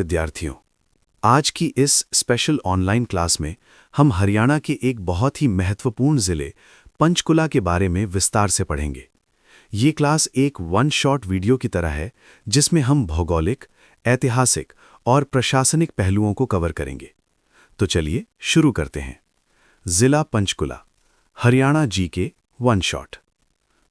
विद्यार्थियों, आज की इस स्पेशल ऑनलाइन क्लास में हम हरियाणा के एक बहुत ही महत्वपूर्ण जिले पंचकुला के बारे में विस्तार से पढ़ेंगे। ये क्लास एक वन शॉट वीडियो की तरह है जिसमें हम भौगोलिक, ऐतिहासिक और प्रशासनिक पहलुओं को कवर करेंगे। तो चलिए शुरू करते हैं। जिला Panchkula, Haryana GK one shot.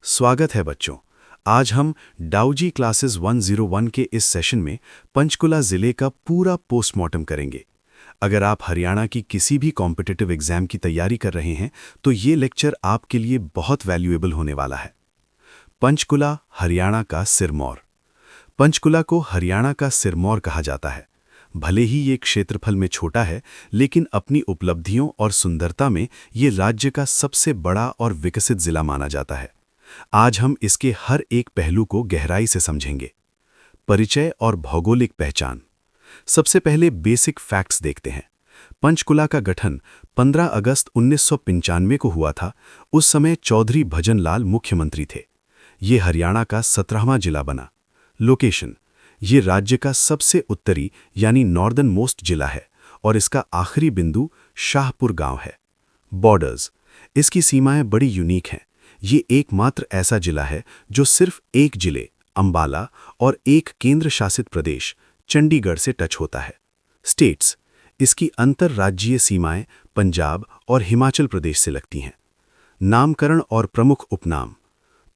स्वागत है बच्चों। आज हम डाउजी क्लासेस 101 के इस सेशन में पंचकुला जिले का पूरा पोस्टमार्टम करेंगे। अगर आप हरियाणा की किसी भी कॉम्पिटिटिव एग्जाम की तैयारी कर रहे हैं तो ये लेक्चर आपके लिए बहुत वैल्यूएबल होने वाला है। पंचकुला हरियाणा का सिरमौर। पंचकुला को हरियाणा का सिरमौर कहा जाता है। भले ही ये क्षेत्रफल में छोटा है, लेकिन अपनी उपलब्धियों और सुंदरता में ये राज्य का सबसे बड़ा और विकसित जिला माना जाता है। आज हम इसके हर एक पहलू को गहराई से समझेंगे। परिचय और भौगोलिक पहचान। सबसे पहले बेसिक फैक्ट्स देखते हैं। पंचकुला का गठन 15 अगस्त 1995 को हुआ था। उस समय चौधरी भजन लाल मुख्यमंत्री थे। ये हरियाणा का 17वां जिला बना। लोकेशन। ये राज्य का सबसे उत्तरी यानी नॉर्दर्न मोस्ट जिला है और इसका आखिरी बिंदु शाहपुर गांव है। बॉर्डर्स। इसकी सीमाएं बड़ी यूनिक हैं। ये एकमात्र ऐसा जिला है जो सिर्फ एक जिले अंबाला और एक केंद्र शासित प्रदेश चंडीगढ़ से टच होता है। स्टेट्स। इसकी अंतर्राज्यीय सीमाएं पंजाब और हिमाचल प्रदेश से लगती हैं। नामकरण और प्रमुख उपनाम।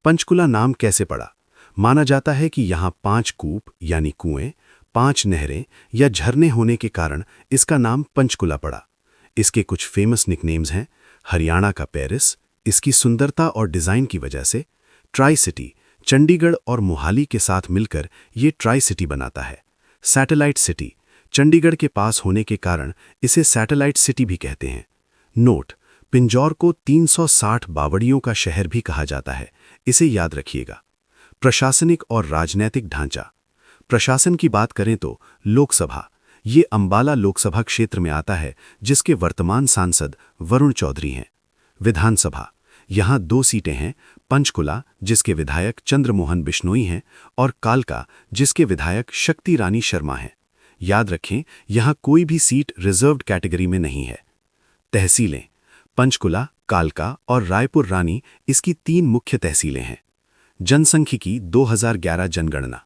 पंचकुला नाम कैसे पड़ा? माना जाता है कि यहाँ 5 कूप यानी कुएं, 5 नहरें या झरने होने के कारण इसका नाम पंचकुला पड़ा। इसके कुछ फेमस निकनेम्स हैं। हरियाणा का पेरिस, इसकी सुंदरता और डिज़ाइन की वजह से। ट्राई सिटी, चंडीगढ़ और मोहाली के साथ मिलकर ये ट्राई सिटी बनाता है। सैटेलाइट सिटी, चंडीगढ़ के पास होने के कारण इसे सैटेलाइट सिटी भी कहते हैं। नोट, पिंजौर को 360 बावड़ियों का शहर भी कहा जाता है, इसे याद रखिएगा। प्रशासनिक और राजनैतिक ढांचा। प्रशासन की बात करें तो लोकसभा, ये अंबाला लोकसभा क्षेत्र में आता है जिसके वर्तमान सांसद वरुण चौधरी हैं। विधानसभा, यहाँ 2 सीटें हैं, पंचकुला जिसके विधायक चंद्रमोहन बिश्नोई हैं और कालका जिसके विधायक शक्ति रानी शर्मा हैं। याद रखें, यहाँ कोई भी सीट रिजर्व्ड कैटेगरी में नहीं है। तहसीलें। पंचकुला, कालका और रायपुर रानी इसकी 3 मुख्य तहसीलें हैं। जनसंख्यिकी 2011 जनगणना।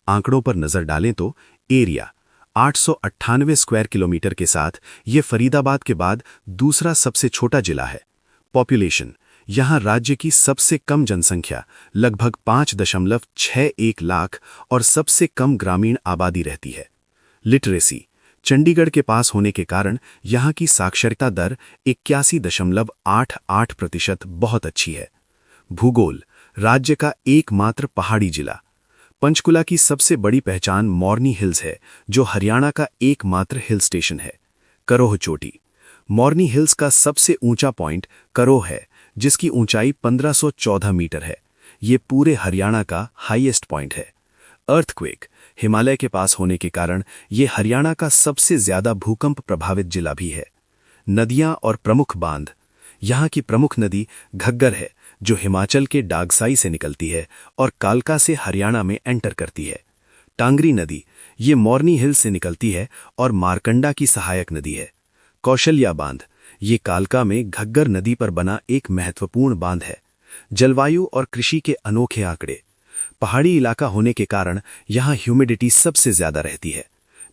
आंकड़ों पर नजर डालें तो एरिया 898 स्क्वायर किलोमीटर के साथ ये फरीदाबाद के बाद दूसरा सबसे छोटा जिला है। पॉपुलेशन, यहाँ राज्य की सबसे कम जनसंख्या लगभग 5.61 लाख और सबसे कम ग्रामीण आबादी रहती है। लिटरेसी, चंडीगढ़ के पास होने के कारण यहाँ की साक्षरता दर 81.88% बहुत अच्छी है। भूगोल, राज्य का एकमात्र पहाड़ी जिला। पंचकुला की सबसे बड़ी पहचान मॉर्नी हिल्स है, जो हरियाणा का एकमात्र हिल स्टेशन है। करोह चोटी, मॉर्नी हिल्स का सबसे ऊंचा पॉइंट करोह है, जिसकी ऊंचाई 1514 मीटर है। ये पूरे हरियाणा का हाईएस्ट पॉइंट है। अर्थक्वेक, हिमालय के पास होने के कारण ये हरियाणा का सबसे ज्यादा भूकंप प्रभावित जिला भी है। नदियां और प्रमुख बांध। यहाँ की प्रमुख नदी घग्गर है, जो हिमाचल के डागसाई से निकलती है और कालका से हरियाणा में एंटर करती है। टांगरी नदी, ये मॉर्नी हिल्स से निकलती है और मारकंडा की सहायक नदी है। कौशल्या बांध, ये कालका में घग्गर नदी पर बना एक महत्वपूर्ण बांध है। जलवायु और कृषि के अनोखे आंकड़े। पहाड़ी इलाका होने के कारण यहाँ ह्यूमिडिटी सबसे ज्यादा रहती है।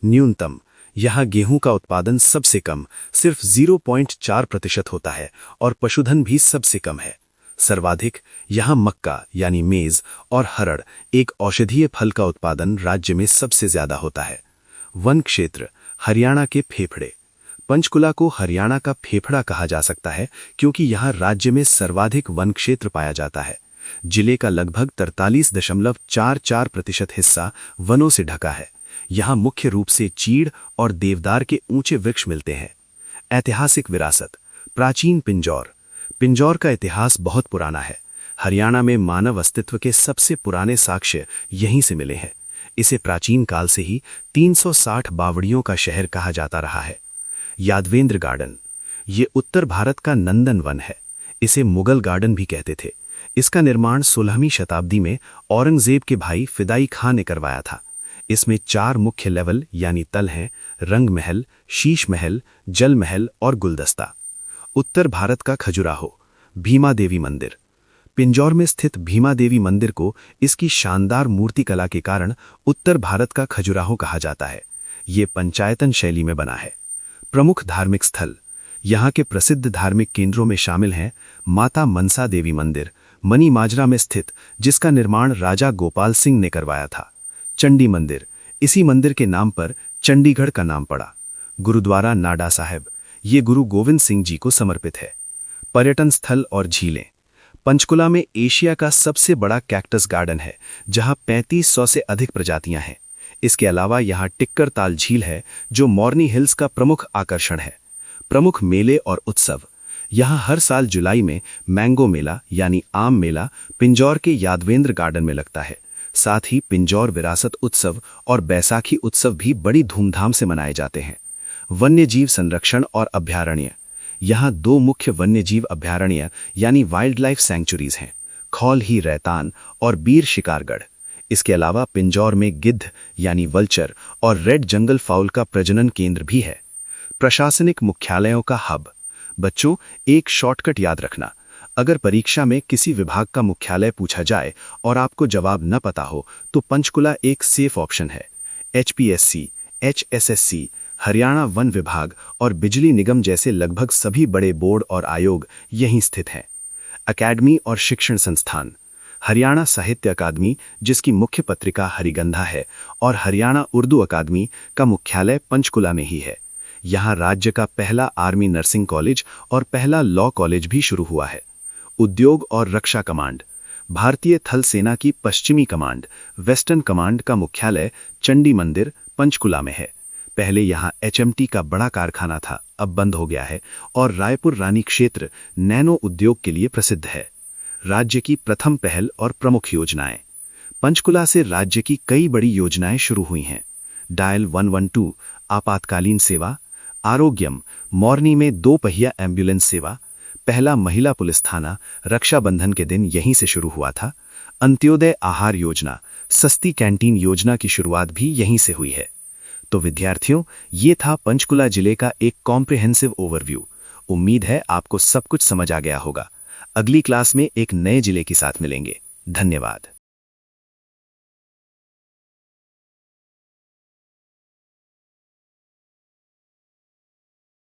न्यूनतम, यहाँ गेहूं का उत्पादन सबसे कम सिर्फ 0.4% होता है और पशुधन भी सबसे कम है। सर्वाधिक, यहाँ मक्का यानी मेज और हरड़, एक औषधीय फल का उत्पादन राज्य में सबसे ज्यादा होता है। वन क्षेत्र, हरियाणा के फेफड़े। पंचकुला को हरियाणा का फेफड़ा कहा जा सकता है क्योंकि यहाँ राज्य में सर्वाधिक वन क्षेत्र पाया जाता है। जिले का लगभग 43.44% हिस्सा वनों से ढका है। यहाँ मुख्य रूप से चीड़ और देवदार के ऊंचे वृक्ष मिलते हैं। ऐतिहासिक विरासत। प्राचीन पिंजौर, पिंजौर का इतिहास बहुत पुराना है। हरियाणा में मानव अस्तित्व के सबसे पुराने साक्ष्य यहीं से मिले हैं। इसे प्राचीन काल से ही 360 बावड़ियों का शहर कहा जाता रहा है। यादवेंद्र गार्डन, ये उत्तर भारत का नंदन वन है। इसे मुगल गार्डन भी कहते थे। इसका निर्माण 16वीं शताब्दी में औरंगजेब के भाई फिदाई खां ने करवाया था। इसमें 4 मुख्य लेवल यानी तल हैं: रंग महल, शीश महल, जल महल और गुलदस्ता। उत्तर भारत का खजुराहो, भीमा देवी मंदिर। पिंजौर में स्थित भीमा देवी मंदिर को इसकी शानदार मूर्तिकला के कारण उत्तर भारत का खजुराहो कहा जाता है। ये पंचायतन शैली में बना है। प्रमुख धार्मिक स्थल यहाँ के प्रसिद्ध धार्मिक केंद्रों में शामिल हैं माता मनसा देवी मंदिर, मनी माजरा में स्थित, जिसका निर्माण राजा गोपाल सिंह ने करवाया था। चंडी मंदिर, इसी मंदिर के नाम पर चंडीगढ़ का नाम पड़ा। गुरुद्वारा नाडा साहिब, ये गुरु गोविंद सिंह जी को समर्पित है। पर्यटन स्थल और झीलें, पंचकुला में एशिया का सबसे बड़ा कैक्टस गार्डन है, जहां 3500 से अधिक प्रजातियां हैं। इसके अलावा यहां टिक्कर ताल झील है, जो मॉर्नी हिल्स का प्रमुख आकर्षण है। प्रमुख मेले और उत्सव, यहां हर साल जुलाई में मैंगो मेला यानी आम मेला पिंजौर के यादवेंद्र गार्डन में लगता है। साथ ही पिंजौर विरासत उत्सव और बैसाखी उत्सव भी बड़ी धूमधाम से मनाए जाते हैं। वन्यजीव संरक्षण और अभ्यारण्य, यहाँ 2 मुख्य वन्यजीव अभ्यारण्य यानी वाइल्ड लाइफ सैंक्चुरीज हैं, खौल ही रैतान और बीर शिकारगढ़। इसके अलावा पिंजौर में गिद्ध यानी वल्चर और रेड जंगल फाउल का प्रजनन केंद्र भी है। प्रशासनिक मुख्यालयों का हब। बच्चों, एक शॉर्टकट याद रखना, अगर परीक्षा में किसी विभाग का मुख्यालय पूछा जाए और आपको जवाब न पता हो तो पंचकुला एक सेफ ऑप्शन है। HPSC, HSSC, हरियाणा वन विभाग और बिजली निगम जैसे लगभग सभी बड़े बोर्ड और आयोग यहीं स्थित हैं। अकेडमी और शिक्षण संस्थान, हरियाणा साहित्य अकादमी, जिसकी मुख्य पत्रिका हरिगंधा है, और हरियाणा उर्दू अकादमी का मुख्यालय पंचकुला में ही है। यहाँ राज्य का पहला आर्मी नर्सिंग कॉलेज और पहला लॉ कॉलेज भी शुरू हुआ है। उद्योग और रक्षा कमांड, भारतीय थल सेना की पश्चिमी कमांड, वेस्टर्न कमांड का मुख्यालय चंडी मंदिर, पंचकुला में है। पहले यहाँ HMT का बड़ा कारखाना था, अब बंद हो गया है, और रायपुर रानी क्षेत्र नैनो उद्योग के लिए प्रसिद्ध है। राज्य की प्रथम पहल और प्रमुख योजनाएं। पंचकुला से राज्य की कई बड़ी योजनाएं शुरू हुई हैं। डायल 112 आपातकालीन सेवा, आरोग्यम मॉर्नी में 2 पहिया एम्बुलेंस सेवा, पहला महिला पुलिस थाना रक्षाबंधन के दिन यहीं से शुरू हुआ था। अंत्योदय आहार योजना, सस्ती कैंटीन योजना की शुरुआत भी यहीं से हुई है। तो विद्यार्थियों, ये था पंचकुला जिले का एक कॉम्प्रिहेंसिव ओवरव्यू। उम्मीद है आपको सब कुछ समझ आ गया होगा। अगली क्लास में एक नए जिले के साथ मिलेंगे। धन्यवाद।